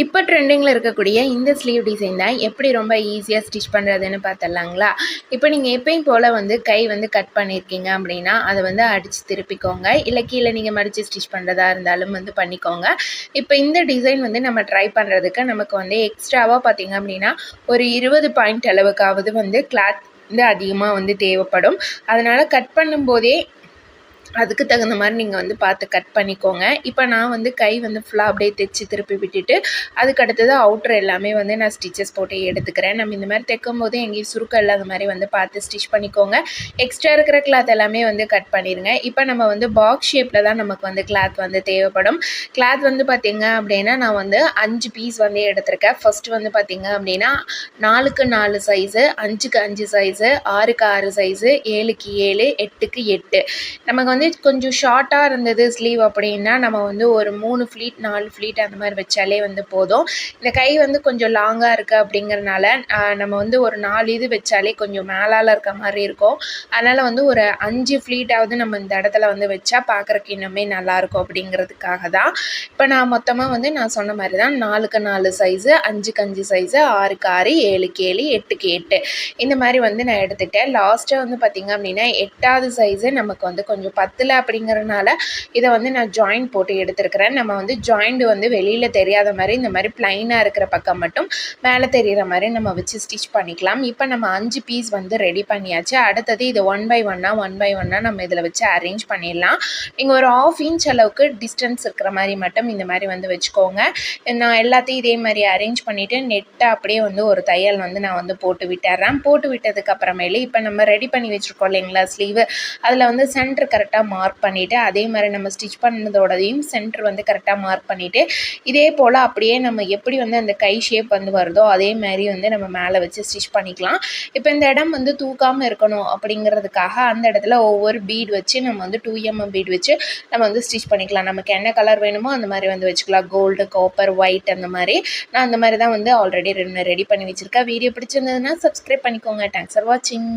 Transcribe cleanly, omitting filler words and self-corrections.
இப்போ ட்ரெண்டிங்கில் இருக்கக்கூடிய இந்த ஸ்லீவ் டிசைன் தான் எப்படி ரொம்ப ஈஸியாக ஸ்டிச் பண்ணுறதுன்னு பார்த்துடலாங்களா. இப்போ நீங்கள் எப்பயும் போல் வந்து கை வந்து கட் பண்ணியிருக்கீங்க அப்படின்னா அதை வந்து அடித்து திருப்பிக்கோங்க, இல்லை கீழே நீங்கள் மடித்து ஸ்டிச் பண்ணுறதா இருந்தாலும் வந்து பண்ணிக்கோங்க. இப்போ இந்த டிசைன் வந்து நம்ம ட்ரை பண்ணுறதுக்கு நமக்கு வந்து எக்ஸ்ட்ராவாக பார்த்திங்க அப்படின்னா ஒரு 20 பாயிண்ட் அளவுக்காவது வந்து கிளாத் வந்து அதிகமாக வந்து தேவைப்படும். அதனால் கட் பண்ணும்போதே அதுக்கு தகுந்த மாதிரி நீங்கள் வந்து பார்த்து கட் பண்ணிக்கோங்க. இப்போ நான் வந்து கை வந்து ஃபுல்லாக அப்படியே தைச்சி திருப்பி விட்டுட்டு அதுக்கு அடுத்தது அவுட்ரு எல்லாமே வந்து நான் ஸ்டிச்சஸ் போட்டு எடுத்துக்கிறேன். நம்ம இந்த மாதிரி தைக்கும் போது எங்கேயும் சுருக்கம் இல்லாத மாதிரி வந்து பார்த்து ஸ்டிச் பண்ணிக்கோங்க. எக்ஸ்ட்ரா இருக்கிற கிளாத் எல்லாமே வந்து கட் பண்ணிடுங்க. இப்போ நம்ம வந்து பாக்ஸ் ஷேப்பில் தான் நமக்கு வந்து கிளாத் வந்து தேவைப்படும். கிளாத் வந்து பார்த்திங்க அப்படின்னா நான் வந்து 5 பீஸ் வந்து எடுத்திருக்கேன். ஃபஸ்ட்டு வந்து பார்த்திங்க அப்படின்னா 4க்கு 4 சைஸு, 5க்கு 5 சைஸு, 6க்கு 6 சைஸு, 7க்கு 7, 8க்கு 8. நமக்கு வந்து கொஞ்சம் ஷார்ட்டாக இருந்தது ஸ்லீவ் அப்படின்னா நம்ம வந்து ஒரு 3 ஃப்ளீட் 4 ஃப்ளீட் அந்த மாதிரி வச்சாலே வந்து போதும். இந்த கை வந்து கொஞ்சம் லாங்காக இருக்குது அப்படிங்கிறனால நம்ம வந்து ஒரு 4 இது வச்சாலே கொஞ்சம் மேலால் இருக்க மாதிரி இருக்கும். அதனால் வந்து ஒரு 5 ஃப்ளீட்டாவது நம்ம இந்த இடத்துல வந்து வச்சா பார்க்குறக்கு இன்னுமே நல்லாயிருக்கும் அப்படிங்கிறதுக்காக தான். இப்போ நான் மொத்தமாக வந்து நான் சொன்ன மாதிரி தான் 4க்கு 4 சைஸு, 5க்கு 5 சைஸு, 6க்கு 6, 7க்கு 7, 8க்கு 8 இந்த மாதிரி வந்து நான் எடுத்துக்கிட்டேன். லாஸ்ட்டாக வந்து பார்த்திங்க அப்படின்னா 8வது சைஸு நமக்கு வந்து கொஞ்சம் 10 அப்படிங்கிறனால இதை வந்து நான் ஜாயிண்ட் போட்டு எடுத்துருக்கிறேன். நம்ம வந்து ஜாயிண்ட் வந்து வெளியில் தெரியாத மாதிரி இந்த மாதிரி ப்ளைனாக இருக்கிற பக்கம் மட்டும் மேலே தெரிகிற மாதிரி நம்ம வச்சு ஸ்டிச் பண்ணிக்கலாம். இப்போ நம்ம 5 பீஸ் வந்து ரெடி பண்ணியாச்சு. அடுத்தது இது 1 பை 1 நம்ம இதில் வச்சு அரேஞ்ச் பண்ணிடலாம். நீங்கள் ஒரு 1/2 இன்ச் அளவுக்கு டிஸ்டன்ஸ் இருக்கிற மாதிரி மட்டும் இந்த மாதிரி வந்து வச்சுக்கோங்க. நான் எல்லாத்தையும் இதே மாதிரி அரேஞ்ச் பண்ணிவிட்டு நெட்டை அப்படியே வந்து ஒரு தையல் வந்து நான் வந்து போட்டு விட்டுறேன். போட்டு விட்டதுக்கு அப்புறமேலே இப்போ நம்ம ரெடி பண்ணி வச்சுருக்கோம் இல்லைங்களா ஸ்லீவு, அதில் வந்து சென்டர் கரெக்டாக மார்க் பண்ணிவிட்டு அதே மாதிரி நம்ம ஸ்டிச் பண்ணதோடையும் சென்டர் வந்து கரெக்டாக மார்க் பண்ணிவிட்டு இதே போல் அப்படியே நம்ம எப்படி வந்து அந்த கை ஷேப் வந்து வருதோ அதே மாதிரி வந்து நம்ம மேலே வச்சு ஸ்டிச் பண்ணிக்கலாம். இப்போ இந்த இடம் வந்து தூக்காமல் இருக்கணும் அப்படிங்கிறதுக்காக அந்த இடத்துல ஒவ்வொரு பீட் வச்சு நம்ம வந்து 2mm பீட் வச்சு நம்ம வந்து ஸ்டிச் பண்ணிக்கலாம். நமக்கு என்ன கலர் வேணுமோ அந்த மாதிரி வந்து வச்சுக்கலாம். கோல்டு, காப்பர், ஒயிட் அந்த மாதிரி. நான் அந்த மாதிரி தான் வந்து ஆல்ரெடி ரெடி பண்ணி வச்சுருக்கேன். வீடியோ பிடிச்சிருந்ததுன்னா சப்ஸ்கிரைப் பண்ணிக்கோங்க. தேங்க்ஸ் ஃபார் வாட்சிங்.